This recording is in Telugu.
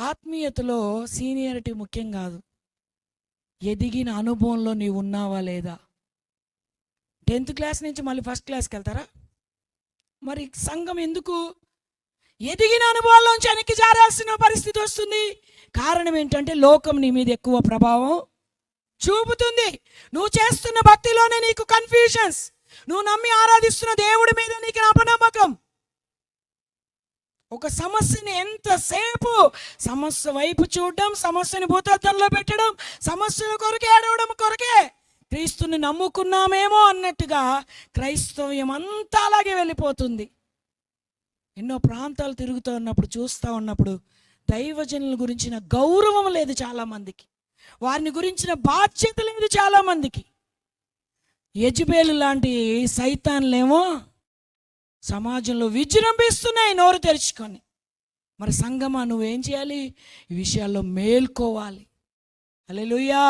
ఆత్మీయతలో సీనియారిటీ ముఖ్యం కాదు, ఎదిగిన అనుభవంలో నీవు ఉన్నావా లేదా. 10th క్లాస్ నుంచి మళ్ళీ ఫస్ట్ క్లాస్కి వెళ్తారా? మరి సంఘం ఎందుకు? ఎదిగిన అనుభవాల్లోంచి వెనక్కి జారాల్సిన పరిస్థితి వస్తుంది. కారణం ఏంటంటే లోకం నీ మీద ఎక్కువ ప్రభావం చూపుతుంది. నువ్వు చేస్తున్న భక్తిలోనే నీకు కన్ఫ్యూషన్స్, నువ్వు నమ్మి ఆరాధిస్తున్న దేవుడి మీద నీకు అపనమ్మకం. ఒక సమస్యని ఎంతసేపు సమస్య వైపు చూడడం, సమస్యని భూతద్దంలో పెట్టడం, సమస్యల కొరకే ఏడవడం కొరకే క్రీస్తుని నమ్ముకున్నామేమో అన్నట్టుగా క్రైస్తవ్యం అంతా అలాగే వెళ్ళిపోతుంది. ఎన్నో ప్రాంతాలు తిరుగుతూ ఉన్నప్పుడు, చూస్తూ ఉన్నప్పుడు దైవజనుల గురించిన గౌరవం లేదు చాలామందికి, వారిని గురించిన బాధ్యత లేదు చాలామందికి. యెజబెలు లాంటి సైతాన్లేమో సమాజంలో విజృంభిస్తున్నాయి నోరు తెరుచుకొని. మరి సంగమా నువ్వేం చేయాలి? ఈ విషయాల్లో మేల్కోవాలి. హల్లెలూయా.